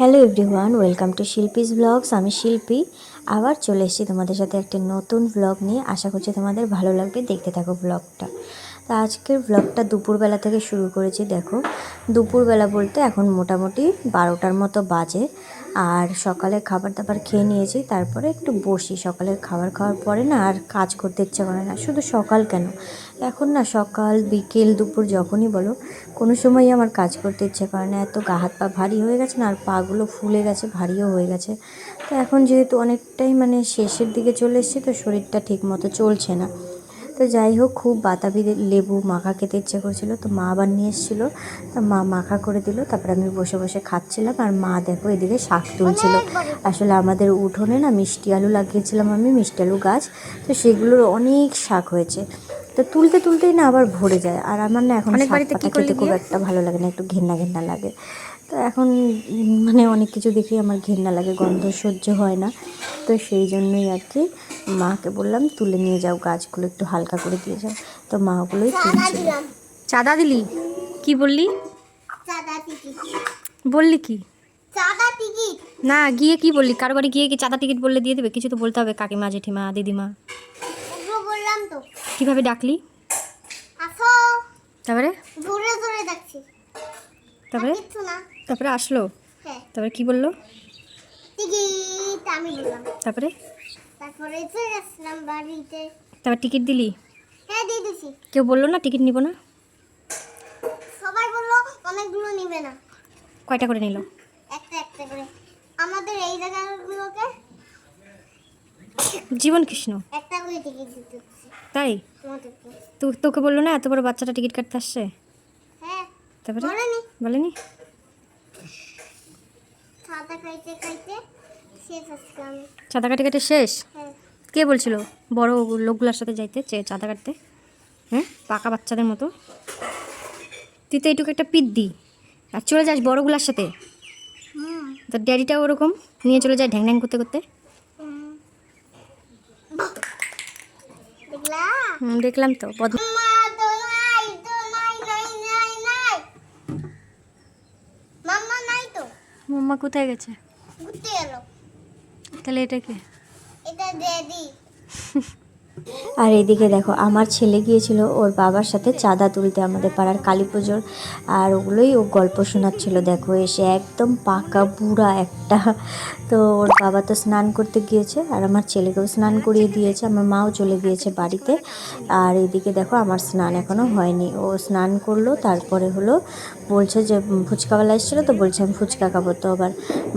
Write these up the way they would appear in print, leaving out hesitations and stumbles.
Hello everyone, welcome to Shilpi's blogs. আমি শিল্পী আবার চলে এসেছি তোমাদের সাথে একটা নতুন ব্লগ নিয়ে। আশা করছি তোমাদের ভালো লাগবে, দেখতে থাকো ব্লগটা। তো আজকের ব্লগটা দুপুরবেলা থেকে শুরু করেছি। দেখো, দুপুরবেলা বলতে এখন মোটামুটি 12টার মতো বাজে। আর সকালে খাবার দাবার খেয়ে নিয়েছি, তারপরে একটু বসি। সকালের খাবার খাওয়ার পরে না আর কাজ করতে ইচ্ছা করে না। শুধু সকাল কেন, এখন না সকাল বিকেল দুপুর যখনই বলো কোনো সময়ই আমার কাজ করতে ইচ্ছে করে না। এত গা হাত পা ভারী হয়ে গেছে না, আর পাগুলো ফুলে গেছে, ভারীও হয়ে গেছে। তো এখন যেহেতু অনেকটাই শেষের দিকে চলে এসেছি, তো শরীরটা ঠিক মতো চলছে না। তো যাই হোক, খুব বাতাবি লেবু মাখা খেতে ইচ্ছে করছিলো, তো মা আবার নিয়ে এসেছিলো। তো মা মাখা করে দিল, তারপরে আমি বসে বসে খাচ্ছিলাম। আর মা দেখো এদিকে শাক তুলছিল। আসলে আমাদের উঠোনে না মিষ্টি আলু লাগিয়েছিলাম আমি, মিষ্টি আলু গাছ। তো সেগুলোর অনেক শাক হয়েছে। তো তুলতে তুলতেই না আবার ভরে যায়। আর আমার না এখন শাক পাতা খেতে খুব একটা ভালো লাগে না, একটু ঘেন্না ঘেন্না লাগে। তো এখন অনেক কিছু দেখেই আমার ঘেন্না লাগে, গন্ধ সহ্য হয় না। তো সেই জন্যই আর কি মাকে বললাম তুলে নিয়ে যাও, গাছগুলো একটু হালকা করে দিয়ে যাও। তো মা ওগুলোই তুলছিল। চাঁদা দিলি? কি বললি? বললি কি? না, গিয়ে কি বললি? কারো বাড়ি গিয়ে কি চাঁদা টিকিট বললে দিয়ে দেবে? কিছু তো বলতে হবে, কাকিমা জেঠিমা দিদিমা। কিভাবে ডাকলি? তারপরে তারপরে তারপরে আসলো। তারপরে কি বললো? তারপরে তারপর টিকিট দিলি? কেউ বললো না টিকিট নিব না? সবাই বললো অনেকগুলো নিবে না। কয়টা করে নিল? একটা একটা করে। আমাদের এই জায়গাগুলোকে জীবন কৃষ্ণ একটা করে টিকিট দিতে হচ্ছে। তাই? তোকে বললো না এত বড় বাচ্চাটা টিকিট কাটতে আসছে? হ্যাঁ। তারপরে বলেনি? চাঁদা খাইতে খাইতে শেষ আজকে আমি। চাঁদা কাটে কাটে শেষ? হ্যাঁ। কে বলছিল বড় লোকগুলোর সাথে যাইতে চাঁদা কাটতে? হ্যাঁ, পাকা বাচ্চাদের মতো। তুই তো এইটুকু একটা পিদ্দি, আর চলে যাস বড়গুলার সাথে। তোর ড্যাডিটাও ওরকম নিয়ে চলে যায় ঢ্যাং ঢ্যাং করতে করতে। দেখলাম তো। মাম্মা কোথায় গেছে? তাহলে এটা কি? এটা ড্যাডি। আর এদিকে দেখো, আমার ছেলে গিয়েছিল ওর বাবার সাথে চাঁদা তুলতে আমাদের পাড়ার কালী পুজোর। আর ওগুলোই ও গল্প শোনাচ্ছিল। দেখো এসে একদম পাকা বুড়া একটা। তো ওর বাবা তো স্নান করতে গিয়েছে, আর আমার ছেলেকেও স্নান করিয়ে দিয়েছে, আমার মাও চলে গিয়েছে বাড়িতে। আর এদিকে দেখো আমার স্নান এখনও হয়নি। ও স্নান করলো, তারপরে বলছে যে ফুচকাওয়ালা এসেছিলো, তো বলছে আমি ফুচকা খাবো। তো আবার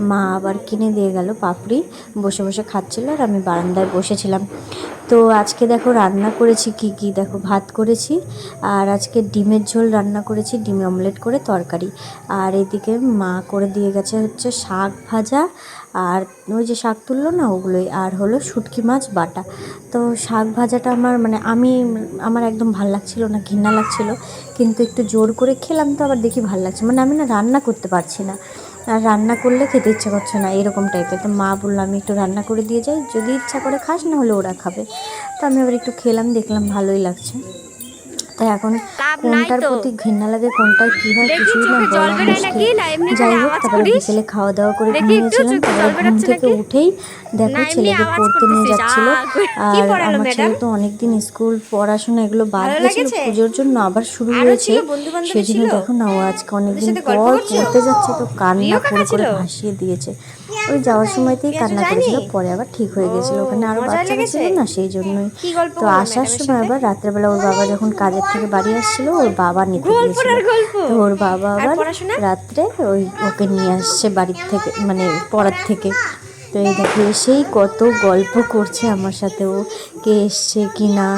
মা আবার কিনে দিয়ে গেল পাপড়ি, বসে বসে খাচ্ছিলো, আর আমি বারান্দায় বসেছিলাম। তো আজকে দেখো রান্না করেছি কি দেখো, ভাত করেছি, আর আজকে ডিমের ঝোল রান্না করেছি, ডিম অমলেট করে তরকারি। আর এদিকে মা করে দিয়ে গেছে হচ্ছে শাক ভাজা, আর ওই যে শাক তুললো না ওগুলোই, আর শুটকি মাছ বাটা। তো শাক ভাজাটা আমার একদম ভাল লাগছিল না, ঘৃণা লাগছিল, কিন্তু একটু জোর করে খেলাম। তো আবার দেখি ভাল লাগছে, আমি না রান্না করতে পারছি না, আর রান্না করলে খেতে ইচ্ছা করছে না, এরকম টাইপের। তো মা বললো আমি একটু রান্না করে দিয়ে যাই, যদি ইচ্ছা করে খাস, না হলে ওরা খাবে। তো আমি আবার একটু খেলাম, দেখলাম ভালোই লাগছে। তাই এখন কোনটার প্রতি ঘৃণা লাগে, কোনটার কী হয় কিছুই না বলা মুশকিল। যাই হোক, তারপরে বিকেলে খাওয়া দাওয়া করে ঘুমিয়েছিলাম। তারপরে ঘুম থেকে উঠেই দেখো ছেলেকে পড়তে নিয়ে যাচ্ছিলো। আর আমার ছেলে তো অনেকদিন স্কুল পড়াশোনা এগুলো বাদ দিয়েছিল, পুজোর জন্য আবার শুরু হয়েছে। সেজন্য দেখো না ও আজকে অনেকদিন পর পড়তে যাচ্ছে, তো কান্না করে ভাসিয়ে দিয়েছে। ওই যাওয়ার সময়তেই কান্না করেছিল, পরে আবার ঠিক হয়ে গেছিলো। ওখানে আরও বাচ্চারা ছিল না, সেই জন্যই। তো আসার সময় আবার রাত্রেবেলা ওর বাবা যখন কাজের থেকে বাড়ি আসছিল, ওর বাবা নিতে গিয়েছিল। তো ওর বাবা আবার রাত্রে ওকে নিয়ে আসছে বাড়ির থেকে, পড়ার থেকে। তো এই দেখো এসেই কত গল্প করছে আমার সাথে, ও কে এসছে কি না।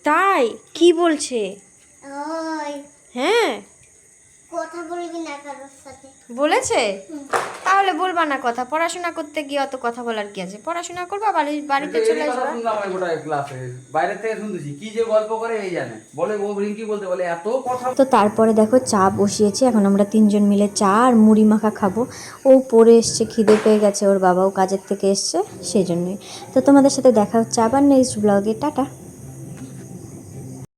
তাই? কি বলছে? হ্যাঁ, কথা বলবি না কারোর সাথে বলেছে? তাহলে বলবা না কথা, পড়াশোনা করতে গিয়ে অত কথা বলার কি আছে? পড়াশোনা করবা, বাড়িতে চলে আসবা। শুনলাম আমি গোটা ক্লাসে বাইরে থেকে শুনতেছি কি যে গল্প করে এই জানে, বলে ও রিঙ্কি বলতে বলে এত কথা। তো তারপরে দেখো চা বসিয়েছি, এখন আমরা 3জন মিলে চা আর মুড়ি মাখা খাবো। ও পড়ে এসছে, খিদে পেয়ে গেছে, ওর বাবাও কাজের থেকে এসছে, সেই জন্যই। তো তোমাদের সাথে দেখা হচ্ছে আবার নেক্সট ব্লগে। টাটা।